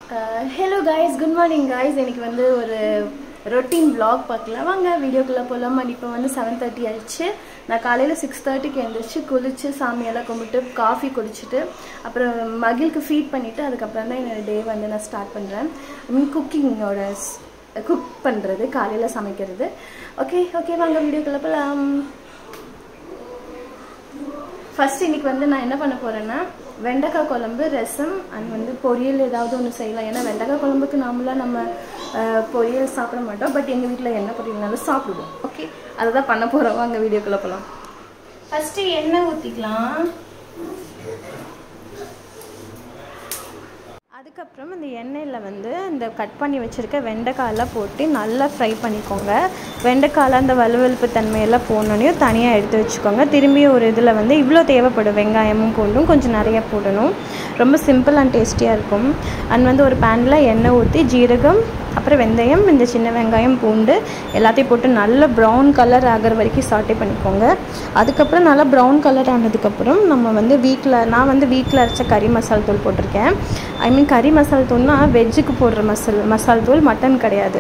Hello guys, good morning guys. இன்னைக்கு வந்து ஒரு ரொட்டீன் vlog பார்க்கலாம் வாங்க வீடியோக்குள்ள போலாம். இப்போ வந்து 7:30 ஆயிடுச்சு. நான் காலையில 6:30க்கு எழுந்திருச்சு குளிச்சு சாமியெல்லாம் கும்பிட்டு காஃபி குடிச்சிட்டு அப்புறம் மகிழ்க்கு ஃபீட் பண்ணிட்டு அதுக்கு அப்புறம் தான் என்னோட டே வந்து நான் ஸ்டார்ட் பண்றேன். குக்கிங்கோட குக் பண்றது காலையில சமைக்கிறது. ஓகே வாங்க வீடியோக்குள்ள போலாம். ஃபர்ஸ்ட் இன்னைக்கு வந்து நான் என்ன பண்ண போறேன்னா வெண்டைக்காய் குழம்பு ரசம் அண்ட் வந்து பொரியல் ஏதாவது ஒன்று செய்யலாம். ஏன்னா வெண்டைக்காய் குழம்புக்கு நார்மலாக நம்ம பொரியல் சாப்பிட மாட்டோம், பட் எங்கள் வீட்டில் என்ன பொரியல்னாலும் சாப்பிடுவோம். ஓகே, அதை தான் பண்ண போகிறோம். அங்கே வீடியோக்குள்ளே போகலாம். ஃபஸ்ட்டு எண்ணெய் ஊற்றிக்கலாம். அதுக்கப்புறம் இந்த எண்ணெயில் வந்து இந்த கட் பண்ணி வச்சுருக்க வெண்டைக்காயெல்லாம் போட்டு நல்லா ஃப்ரை பண்ணிக்கோங்க. வெண்டைக்காயில் அந்த வலுவலுப்பு தன்மையெல்லாம் போனோடனையும் தனியாக எடுத்து வச்சுக்கோங்க. திரும்பி ஒரு இதில் வந்து இவ்வளோ தேவைப்படும் வெங்காயமும் பூண்டும் கொஞ்சம் நிறைய போடணும். ரொம்ப சிம்பிள் அண்ட் டேஸ்டியாக இருக்கும். அண்ட் வந்து ஒரு பேனில் எண்ணெய் ஊற்றி ஜீரகம் அப்புறம் வெந்தயம் இந்த சின்ன வெங்காயம் பூண்டு எல்லாத்தையும் போட்டு நல்ல ப்ரௌன் கலர் ஆகிற வரைக்கும் சாட்டே பண்ணிக்கோங்க. அதுக்கப்புறம் நல்லா ப்ரௌன் கலர் ஆனதுக்கப்புறம் நம்ம வந்து நான் வந்து வீட்டில் அரைச்ச கறி மசால் தூள் போட்டிருக்கேன். ஐ மீன் கறி மசால் தூள்னால் வெஜ்ஜுக்கு போடுற மசால் தூள், மட்டன் கிடையாது.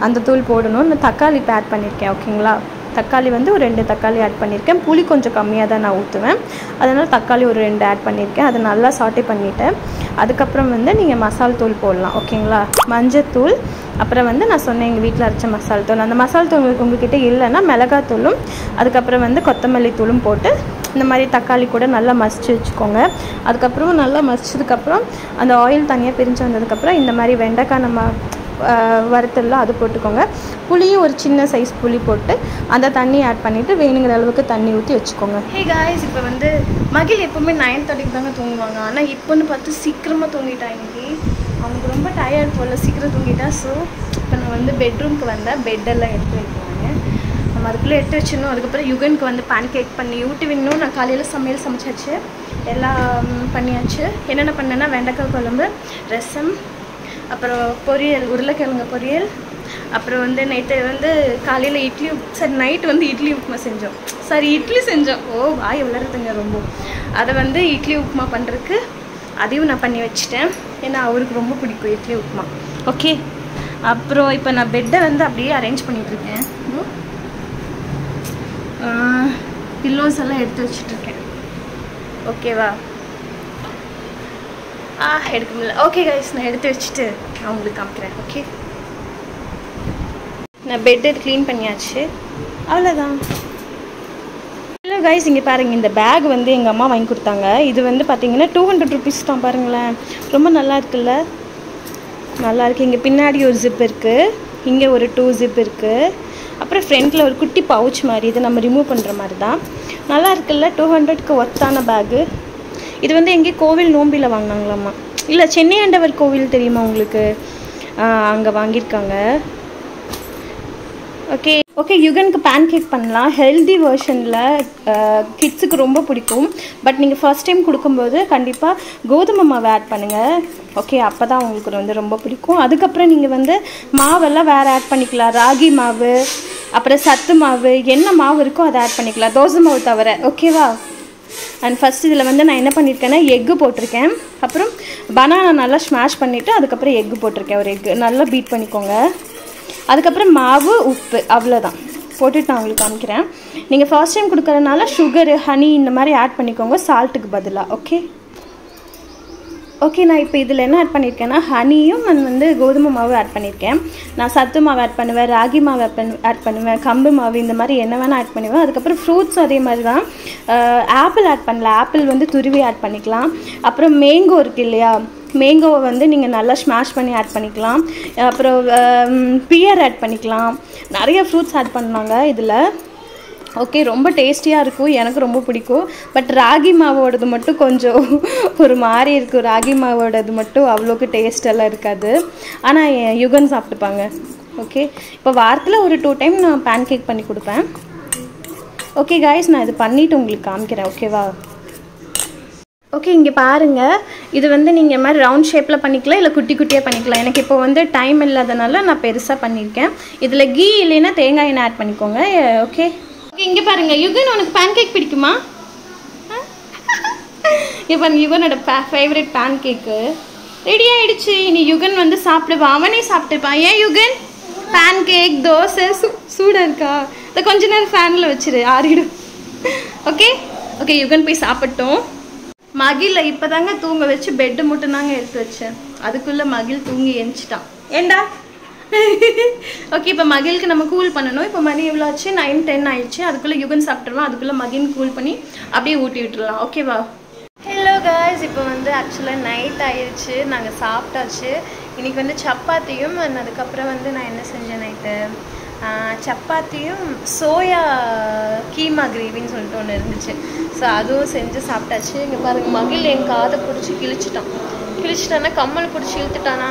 அந்த தூள் போடணும். நான் தக்காளி இப்போ ஆட் பண்ணியிருக்கேன். ஓகேங்களா, தக்காளி வந்து ஒரு 2 தக்காளி ஆட் பண்ணியிருக்கேன். புளி கொஞ்சம் கம்மியாக தான் நான் ஊற்றுவேன், அதனால் தக்காளி ஒரு 2 ஆட் பண்ணியிருக்கேன். அதை நல்லா சாட்டே பண்ணிவிட்டேன். அதுக்கப்புறம் வந்து நீங்கள் மசால் தூள் போடலாம். ஓகேங்களா, மஞ்சத்தூள் அப்புறம் வந்து நான் சொன்னேன் எங்கள் வீட்டில் அரைச்ச மசால் தூள். அந்த மசால் தூள் உங்கள்கிட்ட இல்லைன்னா மிளகாத்தூளும் அதுக்கப்புறம் வந்து கொத்தமல்லி தூளும் போட்டு இந்த மாதிரி தக்காளி கூட நல்லா மசிச்சு வச்சுக்கோங்க. அதுக்கப்புறம் நல்லா மசிச்சதுக்கப்புறம் அந்த ஆயில் தனியாக பிரிஞ்சு வந்ததுக்கப்புறம் இந்த மாதிரி வெண்டைக்காய் நம்ம வறுத்தெல்லாம் அது போட்டுக்கோங்க. புளியும் ஒரு சின்ன சைஸ் புளி போட்டு அந்த தண்ணி ஆட் பண்ணிவிட்டு வேணுங்கிற அளவுக்கு தண்ணி ஊற்றி வச்சுக்கோங்க. ஹே காய்ஸ், இப்போ வந்து மகிழ் எப்போவுமே 9:30க்கு தாங்க தூங்குவாங்க. ஆனால் இப்போன்னு பார்த்து சீக்கிரமாக தூங்கிட்டா. இன்னைக்கு அவனுக்கு ரொம்ப டயர்ட் போல், சீக்கிரம் தூங்கிட்டா. ஸோ இப்போ நான் வந்து பெட்ரூம்க்கு வந்தேன். பெட்டெல்லாம் எடுத்து வைக்கிறாங்க. நம்ம அதுக்குள்ளே எடுத்து வச்சிடணும். அதுக்கப்புறம் யுகனுக்கு வந்து பேன் கேக் பண்ணி ஊட்டி விடணும். நான் காலையில் சமையல் சமைச்சாச்சு, எல்லாம் பண்ணியாச்சு. என்னென்ன பண்ணேன்னா வெண்டைக்காய் குழம்பு, ரசம், அப்புறம் பொரியல், உருளைக்கிழங்கு பொரியல், அப்புறம் வந்து நைட்டு வந்து காலையில் நைட்டு வந்து இட்லி உப்புமா செஞ்சோம். இட்லி செஞ்சோம். வாய் விளருதுங்க ரொம்ப. அதை வந்து இட்லி உப்புமா பண்ணுறதுக்கு அதையும் நான் பண்ணி வச்சுட்டேன். ஏன்னா அவருக்கு ரொம்ப பிடிக்கும் இட்லி உப்புமா. ஓகே, அப்புறம் இப்போ நான் பெட்டை வந்து அப்படியே அரேஞ்ச் பண்ணிகிட்ருக்கேன். பில்லோஸ் எல்லாம் எடுத்து வச்சுட்ருக்கேன். ஓகேவா, எடுக்க முடியல. ஓகே கைஸ், நான் எடுத்து வச்சுட்டு நான் உங்களுக்கு காமிக்கிறேன். ஓகே, நான் பெட்டு க்ளீன் பண்ணியாச்சு, அவ்வளோதான். இல்லை கைஸ், இங்கே பாருங்கள், இந்த பேக் வந்து எங்கள் அம்மா வாங்கி கொடுத்தாங்க. இது வந்து பார்த்தீங்கன்னா 200 rupees தான். பாருங்களேன், ரொம்ப நல்லா இருக்குல்ல, நல்லா இருக்குது. இங்கே பின்னாடி ஒரு ஜிப் இருக்குது, இங்கே ஒரு 2 ஜிப் இருக்குது, அப்புறம் ஃப்ரண்ட்டில் ஒரு குட்டி பவுச் மாதிரி, இது நம்ம ரிமூவ் பண்ணுற மாதிரி தான். நல்லா இருக்குல்ல, 200க்கு ஒர்த்தான பேகு. இது வந்து எங்கேயும் கோவில் நோம்பியில் வாங்கினாங்களாம்மா. இல்லை, சென்னை ஆண்டவர் கோவில் தெரியுமா உங்களுக்கு, அங்கே வாங்கியிருக்காங்க. ஓகே யுகனுக்கு பேன் கேக் பண்ணலாம். ஹெல்தி வெர்ஷனில் கிட்ஸுக்கு ரொம்ப பிடிக்கும். பட் நீங்கள் ஃபர்ஸ்ட் டைம் கொடுக்கும்போது கண்டிப்பாக கோதுமை மாவு ஆட் பண்ணுங்கள். ஓகே, அப்போ தான் உங்களுக்கு வந்து ரொம்ப பிடிக்கும். அதுக்கப்புறம் நீங்கள் வந்து மாவெல்லாம் வேறு ஆட் பண்ணிக்கலாம். ராகி மாவு, அப்புறம் சத்து மாவு, என்ன மாவு இருக்கோ அதை ஆட் பண்ணிக்கலாம், தோசை மாவு தவிர. ஓகேவா. அண்ட் ஃபஸ்ட் இதில் வந்து நான் என்ன பண்ணியிருக்கேன்னா எக்கு போட்டிருக்கேன். அப்புறம் பனானா நல்லா ஸ்மாஷ் பண்ணிவிட்டு அதுக்கப்புறம் எக்கு போட்டிருக்கேன். ஒரு எக்கு நல்லா பீட் பண்ணிக்கோங்க. அதுக்கப்புறம் மாவு, உப்பு, அவ்வளோதான் போட்டுட்டு நான் உங்களுக்கு காமிக்கிறேன். நீங்கள் ஃபர்ஸ்ட் டைம் கொடுக்குறதுனால சுகரு, ஹனி இந்த மாதிரி ஆட் பண்ணிக்கோங்க சால்ட்டுக்கு பதிலாக. ஓகே, நான் இப்போ இதில் என்ன ஆட் பண்ணியிருக்கேன்னா ஹனியும் நான் வந்து கோதுமை மாவு ஆட் பண்ணியிருக்கேன். நான் சத்து மாவு ஆட் பண்ணுவேன், ராகி மாவு ஆட் பண்ணுவேன், கம்பு மாவு, இந்த மாதிரி என்ன வேணால் ஆட் பண்ணுவேன். அதுக்கப்புறம் ஃப்ரூட்ஸும் அதே மாதிரி தான். ஆப்பிள் ஆட் பண்ணல, ஆப்பிள் வந்து துருவி ஆட் பண்ணிக்கலாம். அப்புறம் மேங்கோ இருக்குது இல்லையா, மேங்கோவை வந்து நீங்கள் நல்லா ஸ்மாஷ் பண்ணி ஆட் பண்ணிக்கலாம். அப்புறம் பியர் ஆட் பண்ணிக்கலாம். நிறைய ஃப்ரூட்ஸ் ஆட் பண்ணாங்க இதில். ஓகே, ரொம்ப டேஸ்டியாக இருக்கும், எனக்கு ரொம்ப பிடிக்கும். பட் ராகி மாவோடது மட்டும் கொஞ்சம் ஒரு மாதிரி இருக்கும். ராகி மாவோடது மட்டும் அவ்வளோக்கு டேஸ்டெல்லாம் இருக்காது. ஆனால் யுகன் சாப்பிட்டுப்பாங்க. ஓகே, இப்போ வாரத்தில் ஒரு 2 டைம் நான் பேன் கேக் பண்ணி கொடுப்பேன். ஓகே காய்ஸ், நான் இது பண்ணிவிட்டு உங்களுக்கு காமிக்கிறேன். ஓகேவா. ஓகே, இங்கே பாருங்கள், இது வந்து நீங்கள் மாதிரி ரவுண்ட் ஷேப்பில் பண்ணிக்கலாம், இல்லை குட்டி குட்டியாக பண்ணிக்கலாம். எனக்கு இப்போ வந்து டைம் இல்லாதனால நான் பெருசாக பண்ணியிருக்கேன். இதில் கீ இல்லைன்னா தேங்காய் எண்ணெய் ஆட் பண்ணிக்கோங்க. ஓகே, இங்கே பாருங்கள், யுகன் உனக்கு பேன் கேக் பிடிக்குமா? இப்போ யுகனோட ஃபேவரட் பேன் கேக்கு ரெடி ஆயிடுச்சு. இனி யுகன் வந்து சாப்பிடுவான். அவனே சாப்பிட்டுப்பான். ஏன் யுகன்? பேன் கேக் தோசை சூடாக இருக்கா? அதை கொஞ்ச நேரம் ஃபேனில் வச்சிரு, ஆறிடும். ஓகே ஓகே, யுகன் போய் சாப்பிட்டோம். மகிழ இப்போ தாங்க தூங்க வச்சு பெட்டு மட்டும் தாங்க எடுத்து வச்சேன். அதுக்குள்ளே மகிழ் தூங்கி எழுந்துட்டான். ஏண்டா? ஓகே, இப்போ மகிழுக்கு நம்ம கூல் பண்ணணும். இப்போ மணி எவ்வளோ ஆச்சு? 9:10 ஆயிடுச்சு. அதுக்குள்ளே யுகன் சாப்பிட்றலாம். அதுக்குள்ளே மகிழ் கூல் பண்ணி அப்படியே ஊட்டி விட்டுடலாம். ஓகேவா? ஹலோ காய்ஸ், இப்போ வந்து ஆக்சுவலாக நைட் ஆயிடுச்சு. நாங்கள் சாப்பிட்டாச்சு. இன்றைக்கி வந்து சப்பாத்தியும் அதுக்கப்புறம் வந்து நான் என்ன செஞ்சேன் நைட்டு, சப்பாத்தியும் சோயா கீமா கிரேவின்னு சொல்லிட்டு ஒன்று இருந்துச்சு. ஸோ அதுவும் செஞ்சு சாப்பிட்டாச்சு. இங்கே பாருங்கள், மகிழ் என் காதை பிடிச்சி கிழிச்சிட்டானா, கம்மல் பிடிச்சி இழுத்துட்டானா,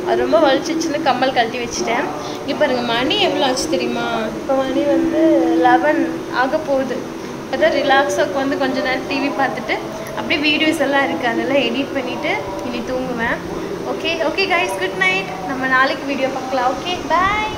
அது ரொம்ப வலிச்சிச்சுன்னு கம்மல் கழட்டி வச்சுட்டேன். இங்கே பாருங்கள், மணி எவ்வளோ ஆச்சு தெரியுமா? இப்போ மணி வந்து 11 ஆக போகுது. அதான் ரிலாக்ஸாக உட்காந்து கொஞ்சம் நேரம் டிவி பார்த்துட்டு அப்படியே வீடியோஸ் எல்லாம் இருக்குது, அதெல்லாம் எடிட் பண்ணிவிட்டு இனி தூங்குவேன். Okay okay guys, good night. நம்ம நாளைக்கு வீடியோ பார்க்கலாம். ஓகே, பாய்.